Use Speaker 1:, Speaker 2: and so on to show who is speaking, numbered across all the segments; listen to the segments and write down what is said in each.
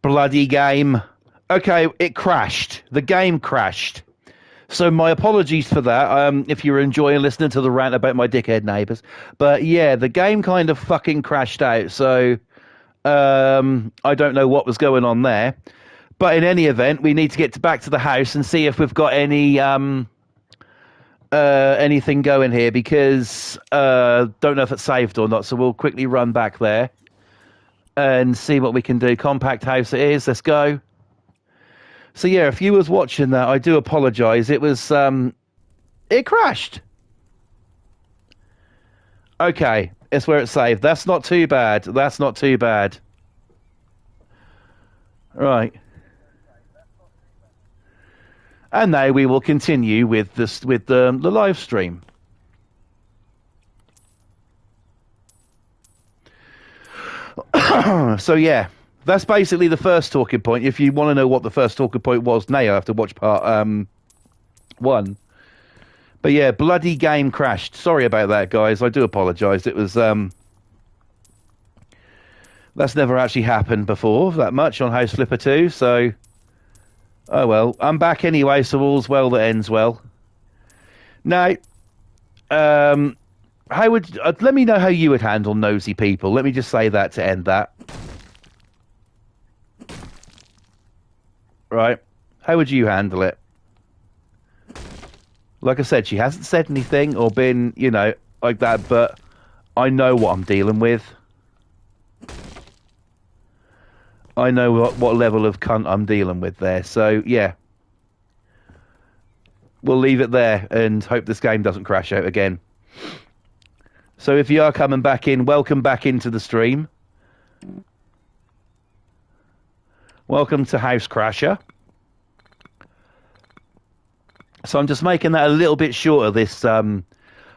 Speaker 1: Bloody game. Okay, it crashed. The game crashed. So my apologies for that. If you're enjoying listening to the rant about my dickhead neighbours, but yeah, the game kind of fucking crashed out. So I don't know what was going on there. But in any event, we need to get back to the house and see if we've got anything going here because don't know if it's saved or not. So we'll quickly run back there and see what we can do. Compact house it is. Let's go. So yeah, if you was watching that, I do apologise. It was it crashed. Okay, it's where it's saved. That's not too bad. That's not too bad. Right. And now we will continue with this with the live stream. So yeah, that's basically the first talking point. If you want to know what the first talking point was, now you have to watch part 1. But yeah, bloody game crashed. Sorry about that, guys. I do apologise. It was that's never actually happened before that much on House Flipper 2. So oh well, I'm back anyway. So all's well that ends well. Now, how would let me know how you would handle nosy people. Let me just say that to end that. Right? How would you handle it? Like I said, she hasn't said anything or been, like that, but I know what I'm dealing with. I know what level of cunt I'm dealing with there. So, yeah. We'll leave it there and hope this game doesn't crash out again. So if you are coming back in, welcome back into the stream. Welcome to House Crasher. So I'm just making that a little bit shorter, this,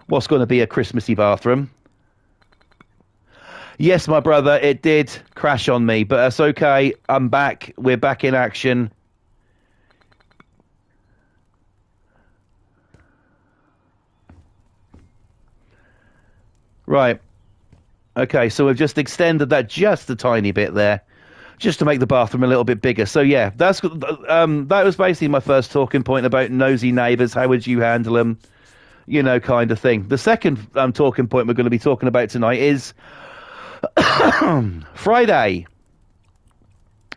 Speaker 1: what's going to be a Christmassy bathroom. Yes, my brother, it did crash on me, but that's okay. I'm back. We're back in action. Right. Okay, so we've just extended that just a tiny bit there, just to make the bathroom a little bit bigger. So yeah, that was basically my first talking point about nosy neighbours. How would you handle them? Kind of thing. The second talking point we're going to be talking about tonight is Friday.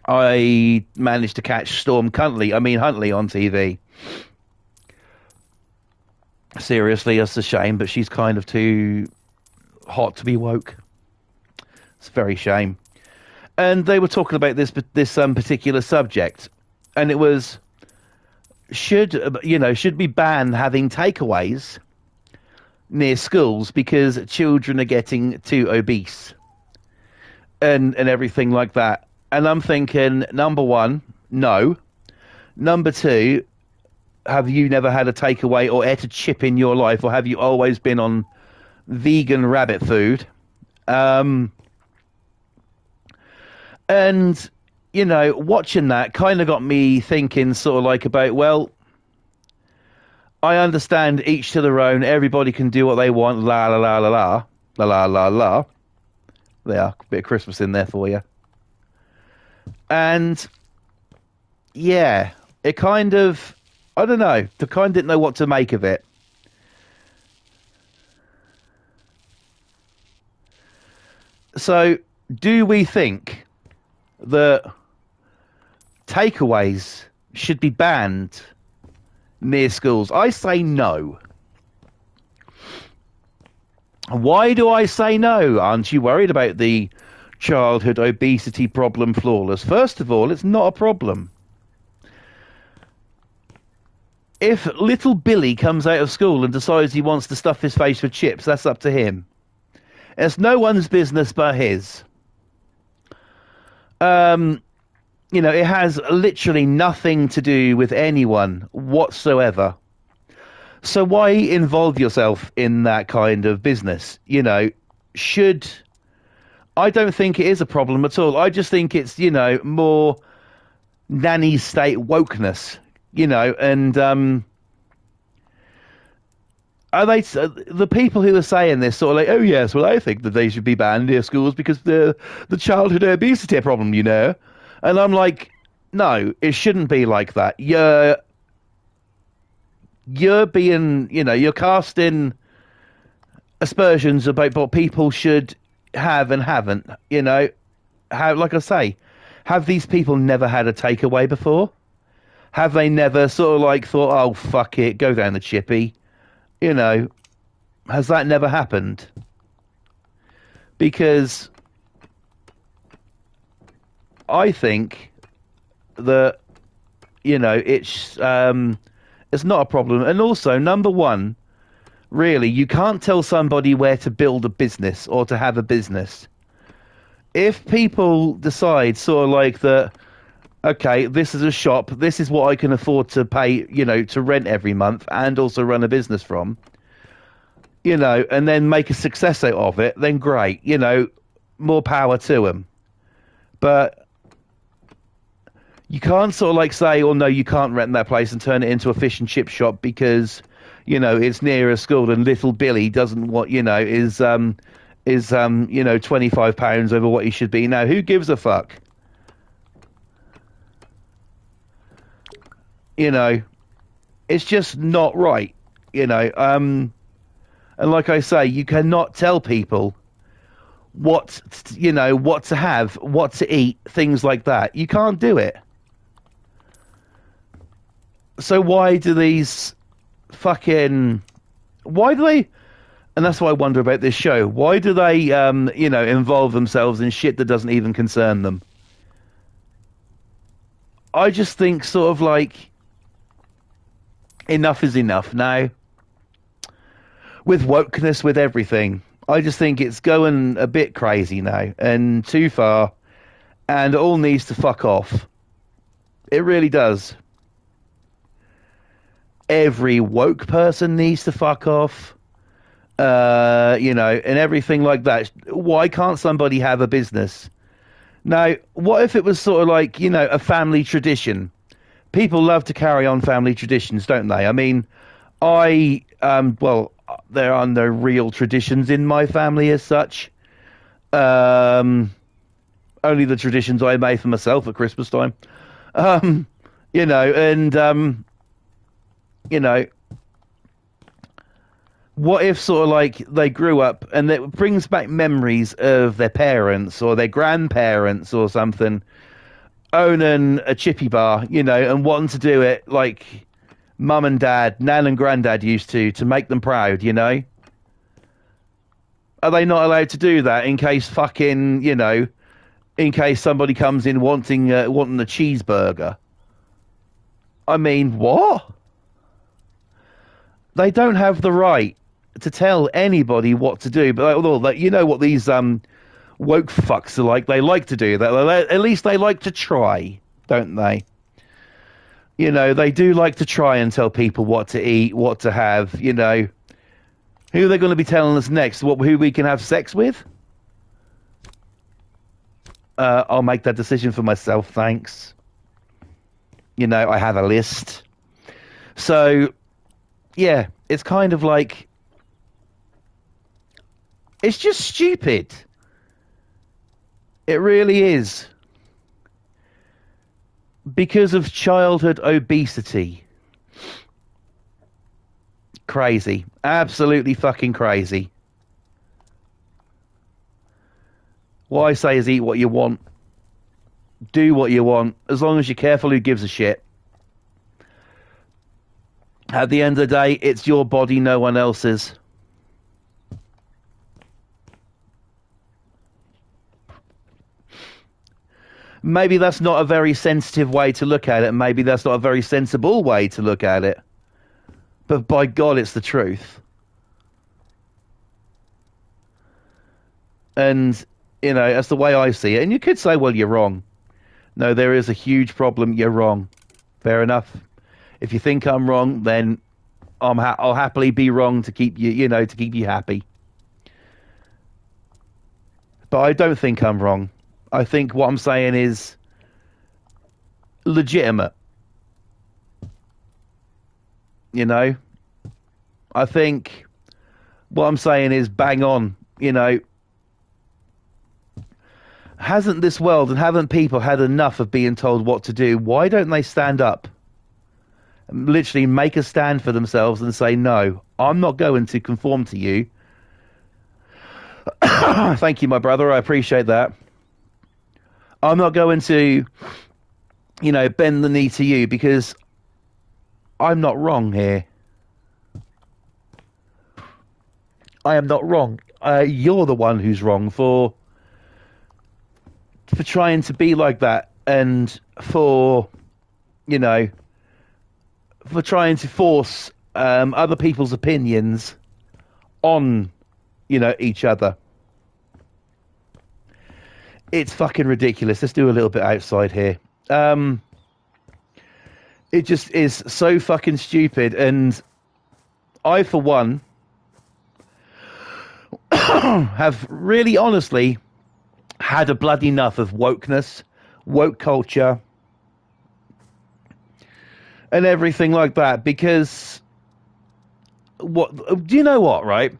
Speaker 1: I managed to catch Huntley on TV. Seriously, it's a shame, but she's kind of too hot to be woke. It's a very shame. And they were talking about this particular subject, and it was should we ban having takeaways near schools because children are getting too obese and everything like that. And I'm thinking, number one, no. Number two, have you never had a takeaway or ate a chip in your life, or have you always been on vegan rabbit food? And, watching that kind of got me thinking sort of like about, well, I understand each to their own. Everybody can do what they want. La, la, la, la, la. La, la, la, la. There, a bit of Christmas in there for you. And, yeah, it kind of, I don't know. I kind of didn't know what to make of it. So, do we think that takeaways should be banned near schools? I say no. Why do I say no? Aren't you worried about the childhood obesity problem, Flawless? First of all, it's not a problem. If little Billy comes out of school and decides he wants to stuff his face with chips, that's up to him. It's no one's business but his. It has literally nothing to do with anyone whatsoever. So why involve yourself in that kind of business? I don't think it is a problem at all. I just think it's, more nanny state wokeness, and are they the people who are saying this sort of like, oh yes, well I think that they should be banned near schools because the childhood obesity problem, And I'm like, no, it shouldn't be like that. You're being, you're casting aspersions about what people should have and haven't. How, like I say, have these people never had a takeaway before? Have they never sort of like thought, oh fuck it, go down the chippy? You know, has that never happened? Because I think that it's not a problem. And also, number one, really, you can't tell somebody where to build a business or to have a business. If people decide sort of like that, okay, this is a shop, this is what I can afford to pay, to rent every month and also run a business from, and then make a success out of it, then great, more power to them. But you can't sort of like say, oh no, you can't rent that place and turn it into a fish and chip shop because, it's near a school and little Billy doesn't want, is £25 over what he should be. Now, who gives a fuck? It's just not right, and like I say, you cannot tell people what to have, what to eat, things like that. You can't do it. So why do they, and that's what I wonder about this show. Why do they, involve themselves in shit that doesn't even concern them? I just think sort of like, enough is enough now. With wokeness, with everything. I just think it's going a bit crazy now and too far, and it all needs to fuck off. It really does. Every woke person needs to fuck off. And everything like that. Why can't somebody have a business? Now, what if it was sort of like, a family tradition? People love to carry on family traditions, don't they? I mean, there are no real traditions in my family as such. Only the traditions I made for myself at Christmas time. What if sort of like they grew up and it brings back memories of their parents or their grandparents or something owning a chippy bar, and wanting to do it like mum and dad, nan and granddad used to make them proud, Are they not allowed to do that in case fucking, in case somebody comes in wanting a cheeseburger? I mean, what? They don't have the right to tell anybody what to do, but what these woke fucks are like. They like to do that. At least they like to try, don't they? They do like to try and tell people what to eat, what to have. Who are they going to be telling us next? Who we can have sex with? I'll make that decision for myself, thanks. I have a list. So, yeah, it's kind of like, it's just stupid. It really is. Because of childhood obesity. Crazy. Absolutely fucking crazy. What I say is eat what you want. Do what you want. As long as you're careful, who gives a shit? At the end of the day, it's your body, no one else's. Maybe that's not a very sensitive way to look at it. Maybe that's not a very sensible way to look at it. But by God, it's the truth. And, that's the way I see it. And you could say, well, you're wrong. No, there is a huge problem. You're wrong. Fair enough. If you think I'm wrong, then I'll happily be wrong to keep you, to keep you happy. But I don't think I'm wrong. I think what I'm saying is legitimate. I think what I'm saying is bang on. hasn't this world and haven't people had enough of being told what to do? Why don't they stand up? Literally make a stand for themselves and say, no, I'm not going to conform to you. Thank you, my brother. I appreciate that. I'm not going to, bend the knee to you because I'm not wrong here. I am not wrong. You're the one who's wrong for trying to be like that and for trying to force other people's opinions on, each other. It's fucking ridiculous. Let's do a little bit outside here. It just is so fucking stupid. And I, for one, have really honestly had a bloody enough of wokeness, woke culture, and everything like that. Because do you know what, right?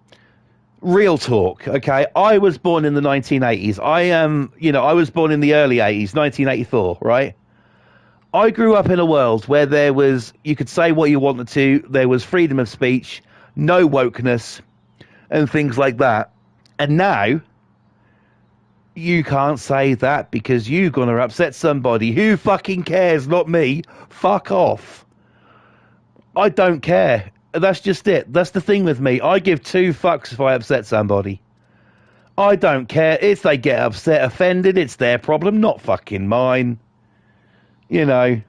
Speaker 1: Real talk, okay? I was born in the 1980s. I was born in the early 80s, 1984, right? I grew up in a world where you could say what you wanted to, there was freedom of speech, no wokeness, and things like that. And now, you can't say that because you're going to upset somebody. Who fucking cares? Not me. Fuck off. I don't care. That's just it. That's the thing with me. I give two fucks if I upset somebody. I don't care. If they get upset, offended, it's their problem, not fucking mine. We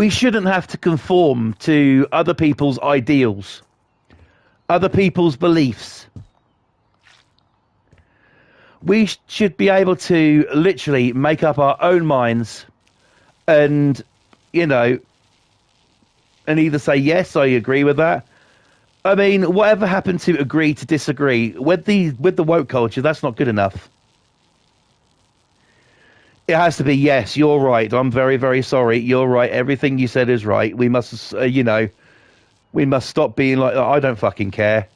Speaker 1: shouldn't have to conform to other people's ideals, other people's beliefs. We should be able to literally make up our own minds and, and either say, yes, I agree with that. I mean, whatever happened to agree to disagree? With the woke culture, that's not good enough. It has to be, yes, you're right. I'm very, very sorry. You're right. Everything you said is right. We must, we must stop being like, I don't fucking care.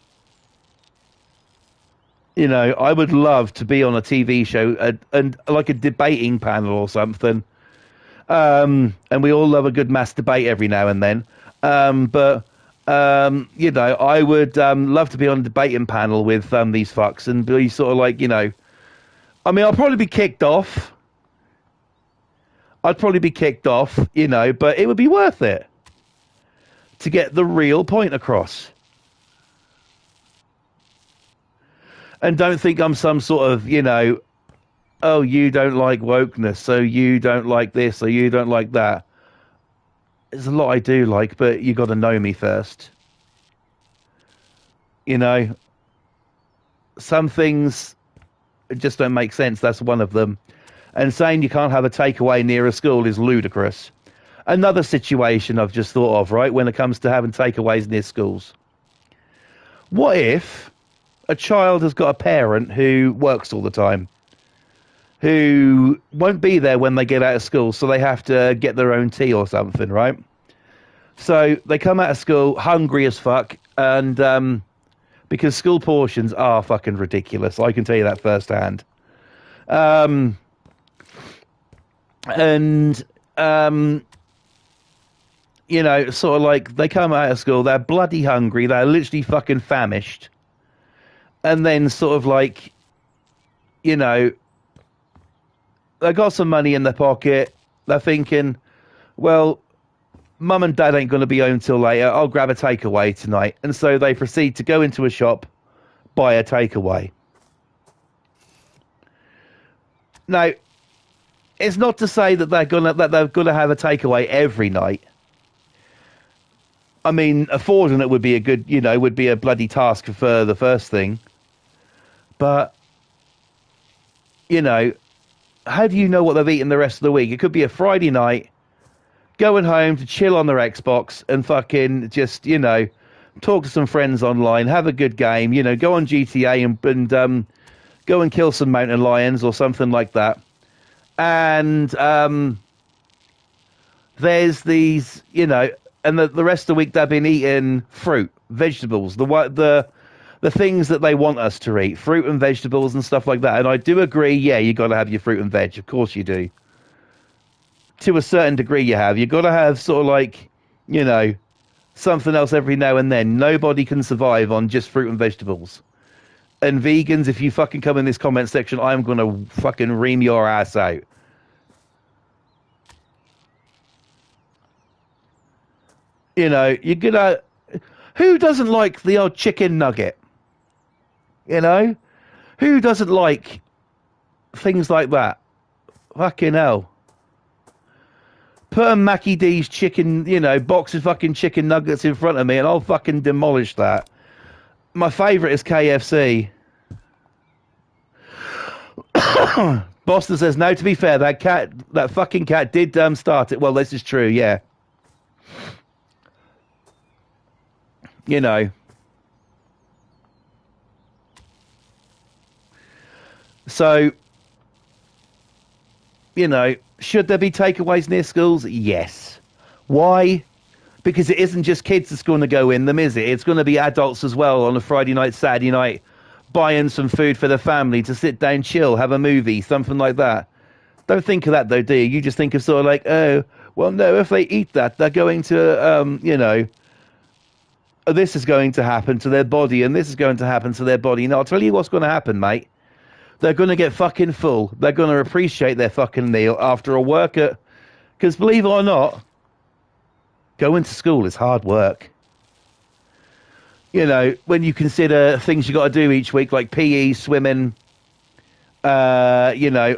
Speaker 1: I would love to be on a TV show and like a debating panel or something. And we all love a good mass debate every now and then. But I would love to be on a debating panel with these fucks and be sort of like, I mean, I'll probably be kicked off. I'd probably be kicked off, but it would be worth it to get the real point across. And don't think I'm some sort of, oh, you don't like wokeness, so you don't like this, or you don't like that. There's a lot I do like, but you got to know me first. Some things just don't make sense. That's one of them. And saying you can't have a takeaway near a school is ludicrous. Another situation I've just thought of, right, when it comes to having takeaways near schools. What if a child has got a parent who works all the time, who won't be there when they get out of school, so they have to get their own tea or something, right? So they come out of school hungry as fuck, and because school portions are fucking ridiculous, I can tell you that firsthand. Sort of like they come out of school, they're bloody hungry, they're literally fucking famished. And then sort of like, they got some money in their pocket. They're thinking, well, mum and dad ain't going to be home till later. I'll grab a takeaway tonight. And so they proceed to go into a shop, buy a takeaway. Now, it's not to say that they're gonna have a takeaway every night. I mean, affording it would be would be a bloody task for the first thing. But, how do you know what they've eaten the rest of the week? It could be a Friday night, going home to chill on their Xbox and fucking just, talk to some friends online, have a good game, go on GTA and go and kill some mountain lions or something like that. And there's these, and the rest of the week they've been eating fruit, vegetables, the the things that they want us to eat, fruit and vegetables and stuff like that. And I do agree, yeah, you got to have your fruit and veg. Of course you do. To a certain degree, you have. You got to have sort of like, you know, something else every now and then. Nobody can survive on just fruit and vegetables. And vegans, if you fucking come in this comment section, I'm going to fucking ream your ass out. You know, you're going to... Who doesn't like the odd chicken nugget? You know? Who doesn't like things like that? Fucking hell. Put a Mackie D's chicken, you know, box of fucking chicken nuggets in front of me and I'll fucking demolish that. My favourite is KFC. Boston says, no, to be fair, that fucking cat did start it. Well, this is true, yeah. You know. So, you know, should there be takeaways near schools? Yes. Why? Because it isn't just kids that's going to go in them, is it? It's going to be adults as well on a Friday night, Saturday night, buying some food for the family to sit down, chill, have a movie, something like that. Don't think of that, though, do you? You just think of sort of like, oh, well, no, if they eat that, they're going to, you know, this is going to happen to their body and this is going to happen to their body. Now, I'll tell you what's going to happen, mate. They're going to get fucking full. They're going to appreciate their fucking meal after a work at... Because believe it or not, going to school is hard work. You know, when you consider things you got to do each week, like PE, swimming, you know,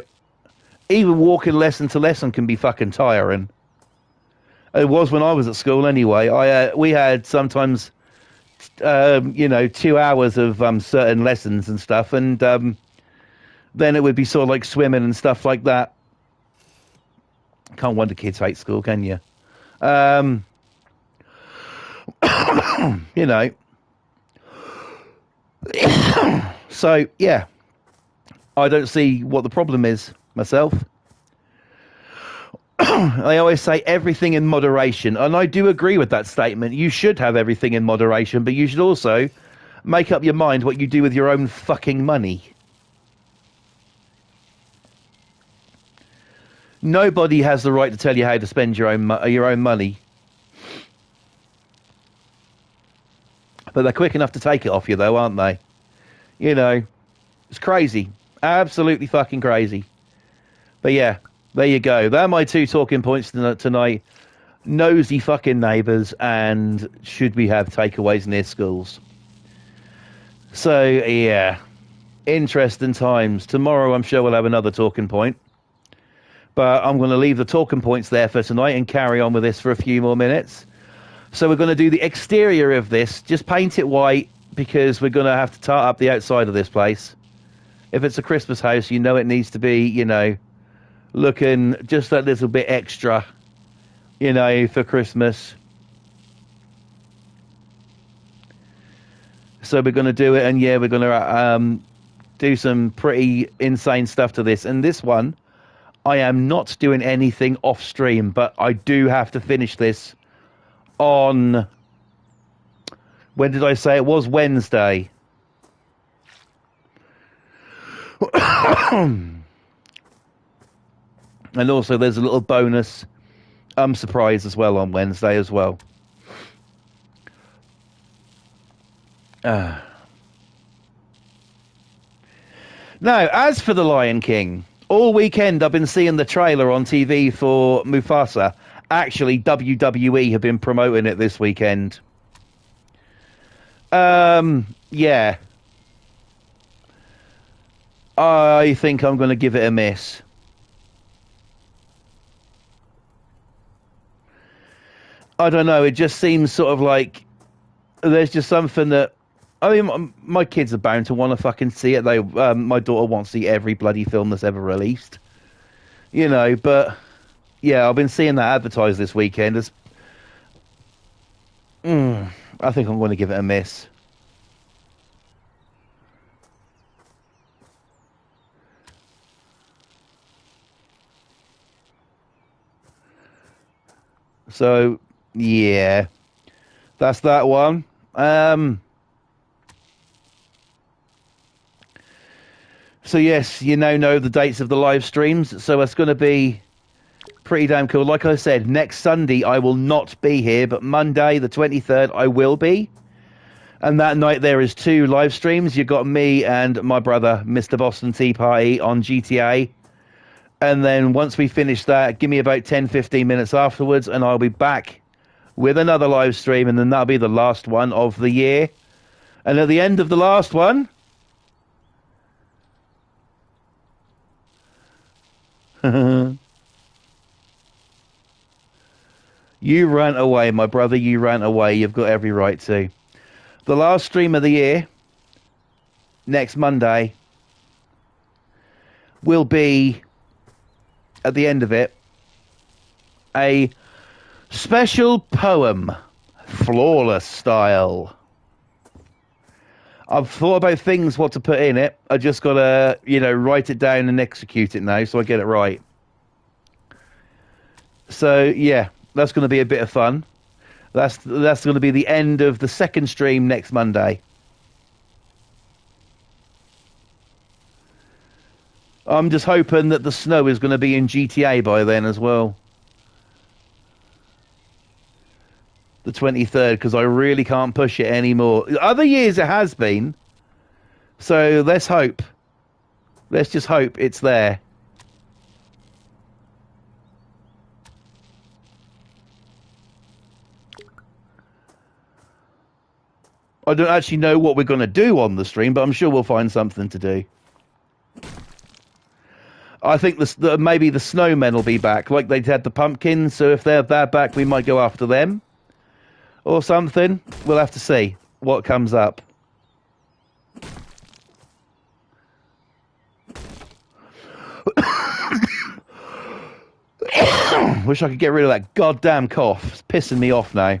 Speaker 1: even walking lesson to lesson can be fucking tiring. It was when I was at school anyway. We had sometimes, you know, 2 hours of certain lessons and stuff, and then it would be sort of like swimming and stuff like that. Can't wonder kids hate school, can you? You know. So, yeah. I don't see what the problem is myself. I always say everything in moderation, and I do agree with that statement. You should have everything in moderation, but you should also make up your mind what you do with your own fucking money. Nobody has the right to tell you how to spend your own money. But they're quick enough to take it off you, though, aren't they? You know, it's crazy. Absolutely fucking crazy. But yeah, there you go. They're my two talking points tonight. Nosy fucking neighbours and should we have takeaways near schools? So, yeah. Interesting times. Tomorrow, I'm sure we'll have another talking point. But I'm going to leave the talking points there for tonight and carry on with this for a few more minutes. So we're going to do the exterior of this. Just paint it white because we're going to have to tart up the outside of this place. If it's a Christmas house, you know it needs to be, you know, looking just a little bit extra, you know, for Christmas. So we're going to do it, and yeah, we're going to do some pretty insane stuff to this. And this one, I am not doing anything off stream, but I do have to finish this on, when did I say it was? Wednesday. And also there's a little bonus surprise as well on Wednesday as well. Now, as for The Lion King, all weekend I've been seeing the trailer on TV for Mufasa. Actually, WWE have been promoting it this weekend. Yeah. I think I'm going to give it a miss. I don't know, it just seems sort of like there's just something that... I mean, my kids are bound to want to fucking see it. My daughter wants to see every bloody film that's ever released. You know, but... Yeah, I've been seeing that advertised this weekend. I think I'm going to give it a miss. So, yeah. That's that one. So yes, you now know the dates of the live streams. So it's going to be pretty damn cool. Like I said, next Sunday I will not be here, but Monday the 23rd I will be. And that night there is 2 live streams. You got me and my brother, Mr. Boston Tea Party, on GTA. And then once we finish that, give me about 10-15 minutes afterwards, and I'll be back with another live stream, and then that'll be the last one of the year. And at the end of the last one, you ran away, my brother, you ran away. You've got every right to. The last stream of the year, next Monday, will be, at the end of it, a special poem, flawless style. I've thought about things, what to put in it. I just got to, write it down and execute it now so I get it right. So, yeah, that's going to be a bit of fun. That's going to be the end of the second stream next Monday. I'm just hoping that the snow is going to be in GTA by then as well. The 23rd, because I really can't push it anymore. Other years it has been. So let's hope. Let's just hope it's there. I don't actually know what we're going to do on the stream, but I'm sure we'll find something to do. I think maybe the snowmen will be back, like they had the pumpkins, so if they're back, we might go after them. Or something. We'll have to see what comes up. Wish I could get rid of that goddamn cough. It's pissing me off now.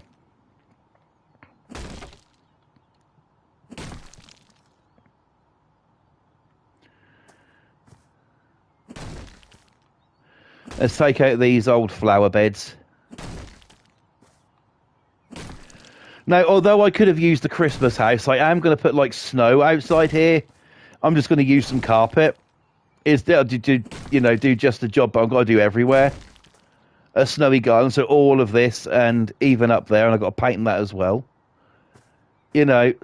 Speaker 1: Let's take out these old flower beds. Now, although I could have used the Christmas house, I am going to put, like, snow outside here. I'm just going to use some carpet. Do just the job I've got to do everywhere. A snowy garden, so all of this, and even up there, and I've got to paint that as well.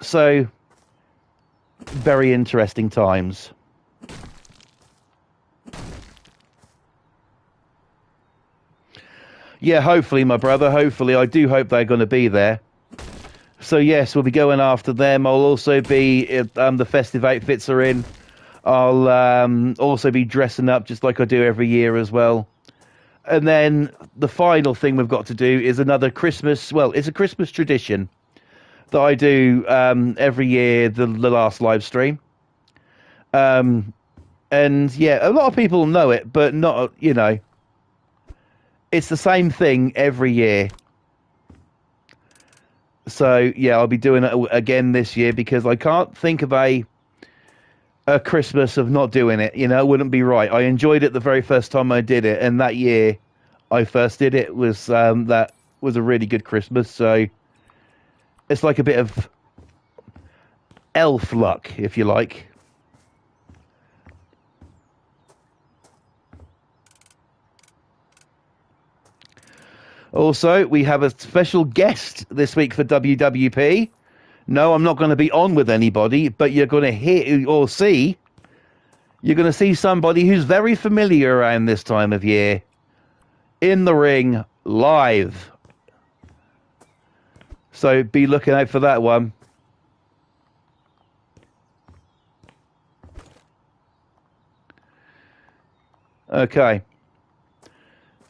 Speaker 1: So very interesting times. Yeah, hopefully, my brother, hopefully. I do hope they're going to be there. So, yes, we'll be going after them. I'll also be, the festive outfits are in. I'll also be dressing up just like I do every year as well. And then the final thing we've got to do is another Christmas, well, it's a Christmas tradition that I do every year, the last live stream. And, yeah, a lot of people know it, but not, it's the same thing every year. So, yeah, I'll be doing it again this year because I can't think of a Christmas of not doing it. It wouldn't be right. I enjoyed it the very first time I did it, and that year I first did it was that was a really good Christmas. So it's like a bit of elf luck, if you like. Also, we have a special guest this week for WWP. No, I'm not going to be on with anybody, but you're going to hear or see. You're going to see somebody who's very familiar around this time of year. In the ring, live. So be looking out for that one. Okay.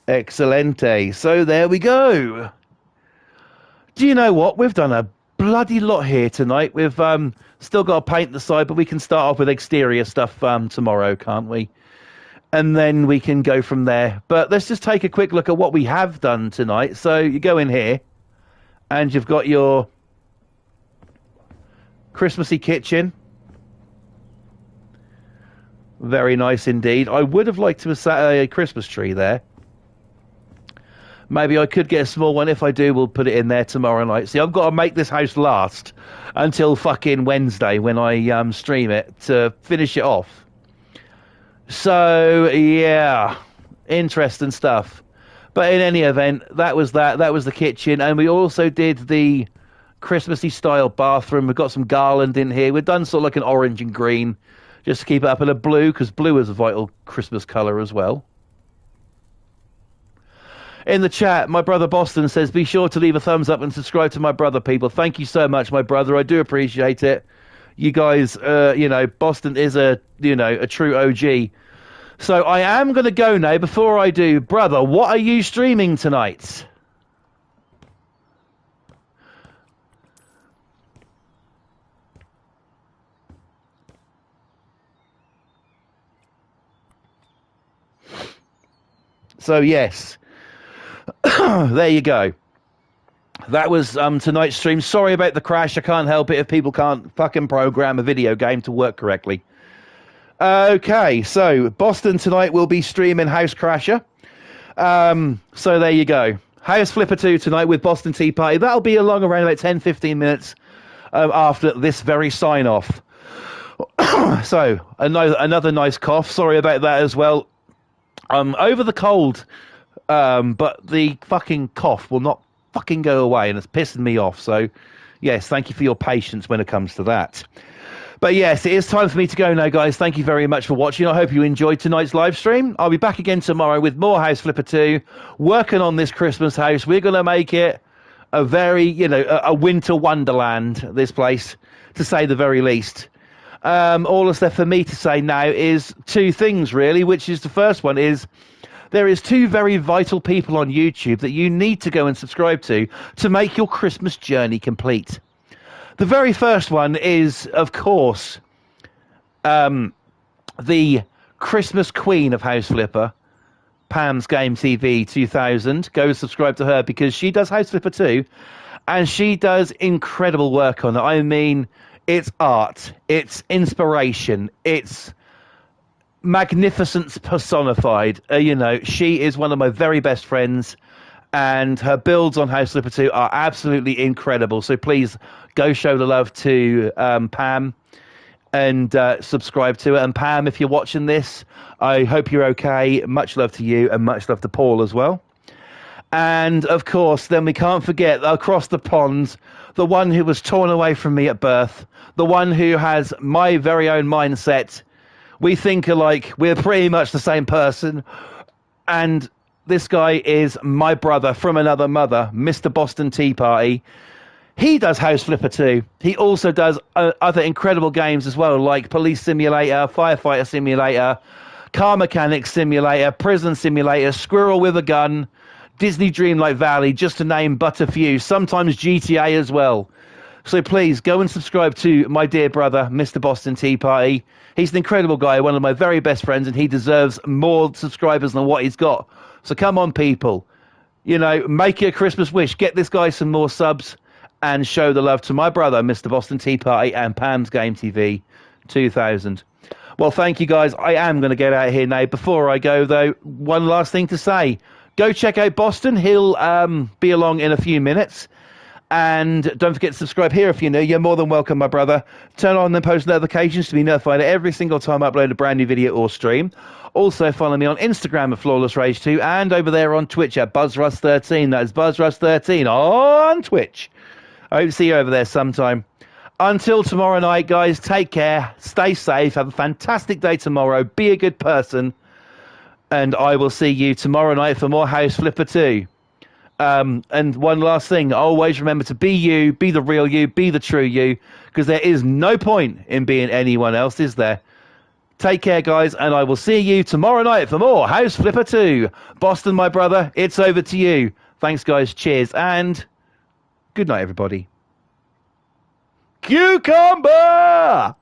Speaker 1: Excelente. So there we go. Do you know what? We've done a bloody lot here tonight. We've still got to paint the side, but we can start off with exterior stuff tomorrow, can't we? And then we can go from there. But let's just take a quick look at what we have done tonight. So you go in here, and you've got your Christmassy kitchen. Very nice indeed. I would have liked to have sat a Christmas tree there. Maybe I could get a small one. If I do, we'll put it in there tomorrow night. See, I've got to make this house last until fucking Wednesday when I stream it to finish it off. So, yeah, interesting stuff. But in any event, that was that. That was the kitchen. And we also did the Christmassy style bathroom. We've got some garland in here. We've done sort of like an orange and green just to keep it up, in a blue, because blue is a vital Christmas colour as well. In the chat, my brother Boston says, be sure to leave a thumbs up and subscribe to my brother, people. Thank you so much, my brother. I do appreciate it. You guys, Boston is a true OG. So I am going to go now. Before I do, brother, what are you streaming tonight? So, yes. There you go. That was tonight's stream. Sorry about the crash. I can't help it if people can't fucking program a video game to work correctly. Okay, so Boston tonight will be streaming House Crasher. So there you go. House Flipper 2 tonight with Boston Tea Party. That'll be along around about 10-15 minutes after this very sign-off. So, another nice cough. Sorry about that as well. Over the cold, but the fucking cough will not fucking go away, and it's pissing me off. So, yes, thank you for your patience when it comes to that. But yes, it is time for me to go now, guys. Thank you very much for watching. I hope you enjoyed tonight's live stream. I'll be back again tomorrow with more House Flipper 2, working on this Christmas house. We're going to make it a very, a winter wonderland, this place, to say the very least. All that's left for me to say now is two things, really, which is the first one is there is two very vital people on YouTube that you need to go and subscribe to make your Christmas journey complete. The very first one is, of course, the Christmas queen of House Flipper, Pam's Game TV 2000. Go subscribe to her because she does House Flipper 2, and she does incredible work on it. I mean, it's art, it's inspiration, it's magnificence personified. She is one of my very best friends, and her builds on House Flipper 2 are absolutely incredible. So please go show the love to Pam and subscribe to it. And Pam, if you're watching this, I hope you're okay. Much love to you, and much love to Paul as well. And, of course, then we can't forget, across the pond, the one who was torn away from me at birth, the one who has my very own mindset. We think alike. We're pretty much the same person. And this guy is my brother from another mother, Mr. Boston Tea Party. He does House Flipper 2. He also does other incredible games as well, like Police Simulator, Firefighter Simulator, Car Mechanic Simulator, Prison Simulator, Squirrel with a Gun, Disney Dreamlight Valley, just to name but a few. Sometimes GTA as well. So please go and subscribe to my dear brother, Mr. Boston Tea Party. He's an incredible guy, one of my very best friends, and he deserves more subscribers than what he's got. So come on, people. Make it a Christmas wish. Get this guy some more subs and show the love to my brother, Mr. Boston Tea Party, and Pam's Game TV 2000. Well, thank you, guys. I am going to get out of here now. Before I go, though, one last thing to say. Go check out Boston. He'll be along in a few minutes. And don't forget to subscribe here if you're new. You're more than welcome, my brother. Turn on the post notifications to be notified every single time I upload a brand new video or stream. Also, follow me on Instagram at Flawless Rage 2 and over there on Twitch at BuzzRush13. That is BuzzRush13 on Twitch. I hope to see you over there sometime. Until tomorrow night, guys, take care. Stay safe. Have a fantastic day tomorrow. Be a good person. And I will see you tomorrow night for more House Flipper 2. And one last thing, always remember to be you, be the real you, be the true you, because there is no point in being anyone else, is there? Take care, guys, and I will see you tomorrow night for more House Flipper 2. Boston, my brother, it's over to you. Thanks, guys. Cheers, and good night, everybody. Cucumber!